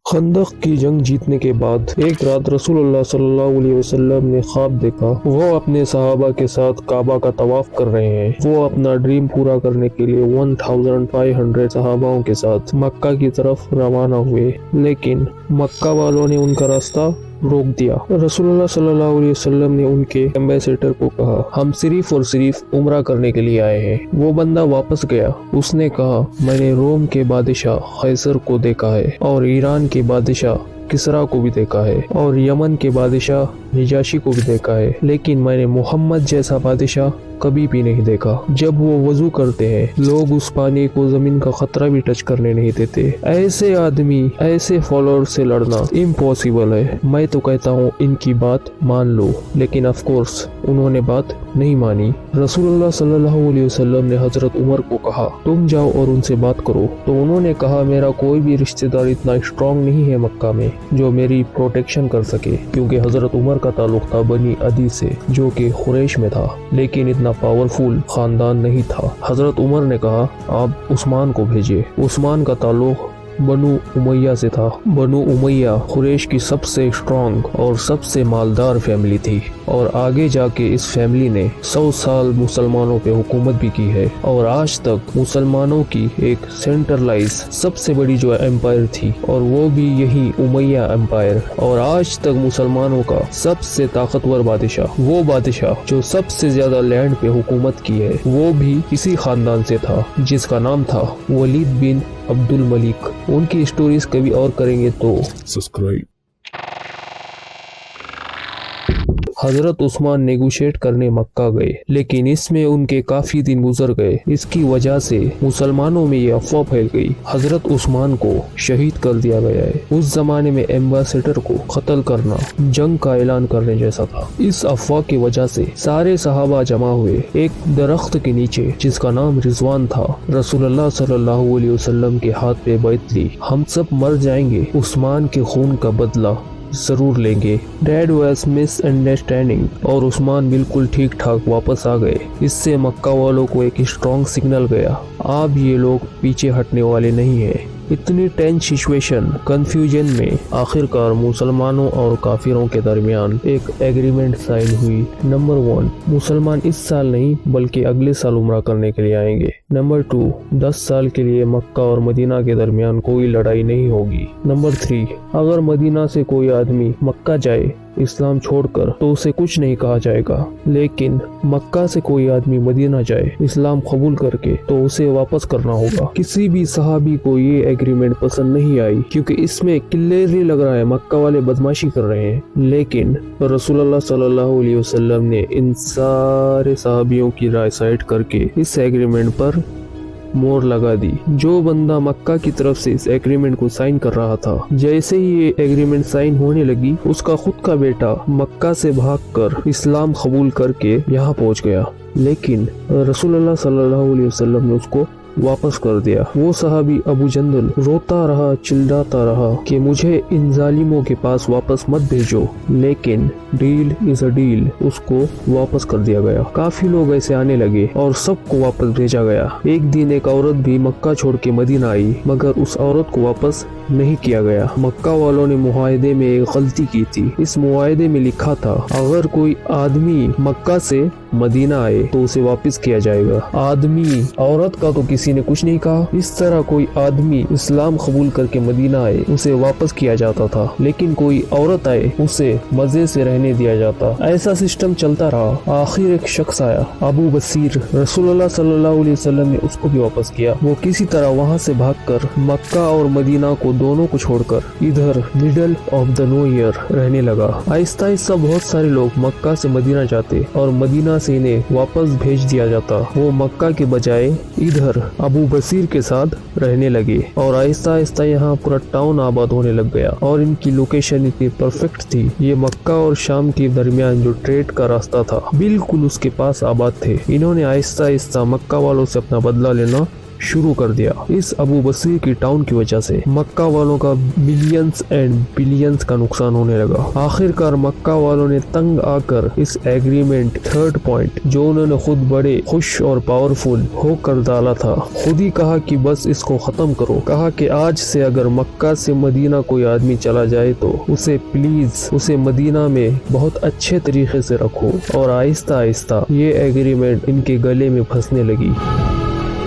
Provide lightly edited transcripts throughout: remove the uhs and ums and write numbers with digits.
खंदक की जंग जीतने के बाद एक रात रसूलुल्लाह सल्लल्लाहु अलैहि वसल्लम ने ख्वाब देखा। वो अपने सहाबा के साथ काबा का तवाफ कर रहे हैं। वो अपना ड्रीम पूरा करने के लिए 1500 सहाबाओं के साथ मक्का की तरफ रवाना हुए, लेकिन मक्का वालों ने उनका रास्ता रोक दिया। रसूलुल्लाह सल्लल्लाहु अलैहि वसल्लम ने उनके एम्बेसडर को कहा, हम सिर्फ और सिर्फ उम्रा करने के लिए आए हैं। वो बंदा वापस गया। उसने कहा, मैंने रोम के बादशाह कैसर को देखा है और ईरान के बादशाह किसरा को भी देखा है और यमन के बादशाह निजाशी को भी देखा है, लेकिन मैंने मोहम्मद जैसा बादशाह कभी भी नहीं देखा। जब वो वजू करते हैं, लोग उस पानी को जमीन का खतरा भी टच करने नहीं देते। ऐसे आदमी, ऐसे फॉलोअर से लड़ना इम्पॉसिबल है। मैं तो कहता हूँ इनकी बात मान लो, लेकिन ऑफ कोर्स उन्होंने बात नहीं मानी। रसूलुल्लाह सल्लल्लाहु अलैहि वसल्लम ने हजरत उमर को कहा, तुम जाओ और उनसे बात करो। तो उन्होंने कहा, मेरा कोई भी रिश्तेदार इतना स्ट्रॉन्ग नहीं है मक्का में जो मेरी प्रोटेक्शन कर सके, क्योंकि हजरत उमर का ताल्लुक था बनी अदी से, जो कि कुरैश में था, लेकिन इतना पावरफुल खानदान नहीं था। हजरत उमर ने कहा, आप उस्मान को भेजिए। उस्मान का ताल्लुक बनु उमैया से था। बनु उमैया कुरैश की सबसे स्ट्रॉन्ग और सबसे मालदार फैमिली थी, और आगे जाके इस फैमिली ने 100 साल मुसलमानों पे हुकूमत भी की है, और आज तक मुसलमानों की एक सेंट्रलाइज सबसे बड़ी जो एम्पायर थी, और वो भी यही उमैया एम्पायर। और आज तक मुसलमानों का सबसे ताकतवर बादशाह, वो बादशाह जो सबसे ज्यादा लैंड पे हुकूमत की है, वो भी इसी खानदान से था, जिसका नाम था वलीद बिन अब्दुल मलिक। उनकी स्टोरीज कभी और करेंगे तो सब्सक्राइब। हजरत उस्मान नेगोशिएट करने मक्का गए, लेकिन इसमें उनके काफी दिन गुजर गए। इसकी वजह से मुसलमानों में ये अफवाह फैल गई, हजरत उस्मान को शहीद कर दिया गया है। उस जमाने में एम्बेसडर को कत्ल करना जंग का ऐलान करने जैसा था। इस अफवाह की वजह से सारे सहाबा जमा हुए एक दरख्त के नीचे, जिसका नाम रिजवान था। रसूलुल्लाह सल्लल्लाहु अलैहि वसल्लम के हाथ पे बैत ली, हम सब मर जाएंगे, उस्मान के खून का बदला जरूर लेंगे। डैड वाज मिसअंडरस्टैंडिंग, और उस्मान बिल्कुल ठीक ठाक वापस आ गए। इससे मक्का वालों को एक स्ट्रॉन्ग सिग्नल गया, अब ये लोग पीछे हटने वाले नहीं है। इतनी टेंस सिचुएशन, कंफ्यूजन में आखिरकार मुसलमानों और काफिरों के दरमियान एक एग्रीमेंट साइन हुई। नंबर 1, मुसलमान इस साल नहीं बल्कि अगले साल उम्रा करने के लिए आएंगे। नंबर 2, 10 साल के लिए मक्का और मदीना के दरमियान कोई लड़ाई नहीं होगी। नंबर 3, अगर मदीना से कोई आदमी मक्का जाए इस्लाम छोड़कर तो उसे कुछ नहीं कहा जाएगा, लेकिन मक्का से कोई आदमी मदीना जाए इस्लाम कबूल करके तो उसे वापस करना होगा। किसी भी सहाबी को ये एग्रीमेंट पसंद नहीं आई, क्योंकि इसमें क्लियरली लग रहा है मक्का वाले बदमाशी कर रहे हैं। लेकिन रसूलुल्लाह सल्लल्लाहु अलैहि वसल्लम ने इन सारे सहाबियों की राय साइड करके इस एग्रीमेंट पर मोहर लगा दी। जो बंदा मक्का की तरफ से इस एग्रीमेंट को साइन कर रहा था, जैसे ही ये एग्रीमेंट साइन होने लगी, उसका खुद का बेटा मक्का से भागकर इस्लाम कबूल करके यहाँ पहुँच गया, लेकिन रसूलुल्लाह सल्लल्लाहु अलैहि वसल्लम ने उसको वापस कर दिया। वो सहाबी अबू जंदल रोता रहा, चिल्लाता रहा कि मुझे इन जालिमों के पास वापस मत भेजो, लेकिन डील इज अ डील, उसको वापस कर दिया गया। काफी लोग ऐसे आने लगे और सबको वापस भेजा गया। एक दिन एक औरत भी मक्का छोड़ के मदीना आई, मगर उस औरत को वापस नहीं किया गया। मक्का वालों ने मुआहदे में एक गलती की थी। इस मुआहदे में लिखा था, अगर कोई आदमी मक्का से मदीना आए तो उसे वापस किया जाएगा। आदमी, औरत का तो किसी ने कुछ नहीं कहा। इस तरह कोई आदमी इस्लाम कबूल करके मदीना आए उसे वापस किया जाता था, लेकिन कोई औरत आए उसे मजे से रहने दिया जाता। ऐसा सिस्टम चलता रहा। आखिर एक शख्स आया, अबू बसीर। रसूलुल्लाह सल्लल्लाहु अलैहि वसल्लम ने उसको भी वापस किया। वो किसी तरह वहाँ से भागकर मक्का और मदीना को दोनों को छोड़कर इधर middle of the nowhere रहने लगा। आहिस्ता आहिस्ता बहुत सारे लोग मक्का से मदीना जाते और मदीना से इन्हें वापस भेज दिया जाता। वो मक्का के बजाय इधर अबू बसीर के साथ रहने लगे, और आहिस्ता आहिस्ता यहाँ पूरा टाउन आबाद होने लग गया। और इनकी लोकेशन इतनी परफेक्ट थी, ये मक्का और शाम के दरमियान जो ट्रेड का रास्ता था बिल्कुल उसके पास आबाद थे। इन्होंने आहिस्ता आहिस्ता मक्का वालों से अपना बदला लेना शुरू कर दिया। इस अबू बसीर की टाउन की वजह से मक्का वालों का मिलियंस एंड बिलियंस का नुकसान होने लगा। आखिरकार मक्का वालों ने तंग आकर इस एग्रीमेंट थर्ड पॉइंट, जो उन्होंने खुद बड़े खुश और पावरफुल होकर डाला था, खुद ही कहा कि बस इसको खत्म करो। कहा कि आज से अगर मक्का से मदीना कोई आदमी चला जाए तो उसे प्लीज उसे मदीना में बहुत अच्छे तरीके से रखो। और आहिस्ता आहिस्ता ये एग्रीमेंट इनके गले में फंसने लगी।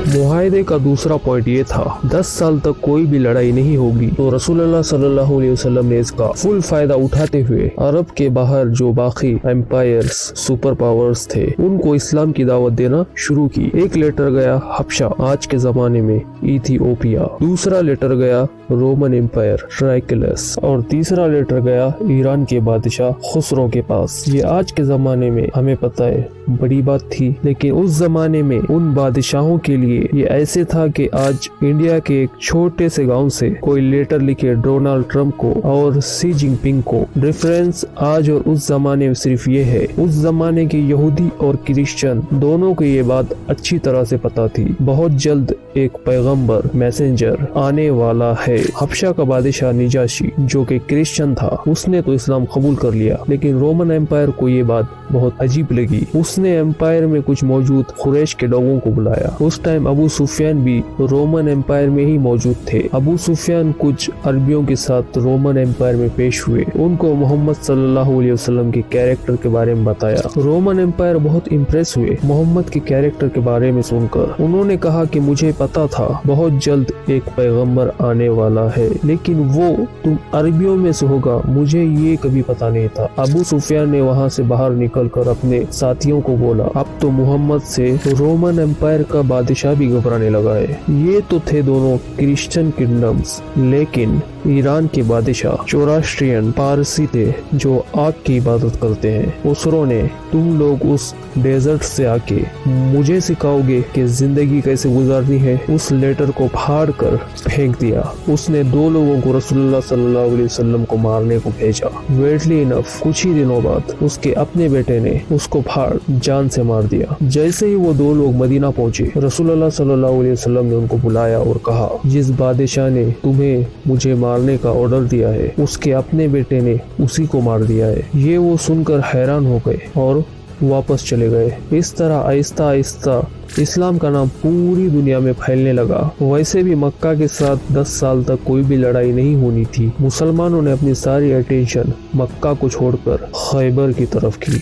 मुआहदे का दूसरा पॉइंट ये था 10 साल तक कोई भी लड़ाई नहीं होगी। तो रसूलुल्लाह सल्लल्लाहु अलैहि वसल्लम ने इसका फुल फायदा उठाते हुए अरब के बाहर जो बाकी एम्पायर्स सुपर पावर्स थे उनको इस्लाम की दावत देना शुरू की। एक लेटर गया हबशा, आज के जमाने में इथियोपिया, दूसरा लेटर गया रोमन एम्पायर ट्राइकलस, और तीसरा लेटर गया ईरान के बादशाह खुसरो के पास। ये आज के जमाने में हमें पता है बड़ी बात थी, लेकिन उस जमाने में उन बादशाहों के लिए ये ऐसे था कि आज इंडिया के एक छोटे से गांव से कोई लेटर लिखे डोनाल्ड ट्रंप को और सी जिनपिंग को। डिफरेंस आज और उस जमाने में सिर्फ ये है, उस जमाने के यहूदी और क्रिश्चियन दोनों को ये बात अच्छी तरह से पता थी, बहुत जल्द एक पैगंबर मैसेंजर आने वाला है। हबशा का बादशाह निजाशी जो कि क्रिश्चियन था, उसने तो इस्लाम कबूल कर लिया, लेकिन रोमन एम्पायर को ये बात बहुत अजीब लगी। उसने एम्पायर में कुछ मौजूद कुरैश के लोगों को बुलाया। उस टाइम अबू सुफियान भी रोमन एम्पायर में ही मौजूद थे। अबू सुफियान कुछ अरबियों के साथ रोमन एम्पायर में पेश हुए, उनको मोहम्मद सल्लल्लाहु अलैहि वसल्लम के कैरेक्टर के बारे में बताया। रोमन एम्पायर बहुत इम्प्रेस हुए मोहम्मद के कैरेक्टर के बारे में सुनकर। उन्होंने कहा कि मुझे पता था बहुत जल्द एक पैगंबर आने वाला है, लेकिन वो तुम अरबियों में से होगा, मुझे ये कभी पता नहीं था। अबू सुफियान ने वहाँ से बाहर निकलकर अपने साथियों को बोला, अब तो मोहम्मद से रोमन एम्पायर का बादशाह भी घबराने लगा है। ये तो थे दोनों क्रिश्चियन किंगडम्स, लेकिन ईरान के बादशाह जोरास्ट्रियन पारसी थे जो आग की इबादत करते हैं। खुसरो ने तुम लोग उस डेजर्ट से आके मुझे सिखाओगे कि जिंदगी कैसे गुजारनी है, उस लेटर को फाड़ कर फेंक दिया। उसने 2 लोगों को रसूलुल्लाह सल्लल्लाहु अलैहि वसल्लम को मारने को भेजा। वेटली इनफ कुछ ही दिनों बाद उसके अपने बेटे ने उसको फाड़ जान से मार दिया। जैसे ही वो 2 लोग मदीना पहुंचे, रसूलुल्लाह सल्लल्लाहु अलैहि वसल्लम ने उनको बुलाया और कहा, जिस बादशाह ने तुम्हें मुझे मारने का ऑर्डर दिया है उसके अपने बेटे ने उसी को मार दिया है। ये वो सुनकर हैरान हो गए और वापस चले गए। इस तरह आहिस्ता आहिस्ता इस्लाम का नाम पूरी दुनिया में फैलने लगा। वैसे भी मक्का के साथ 10 साल तक कोई भी लड़ाई नहीं होनी थी। मुसलमानों ने अपनी सारी अटेंशन मक्का को छोड़कर खैबर की तरफ की।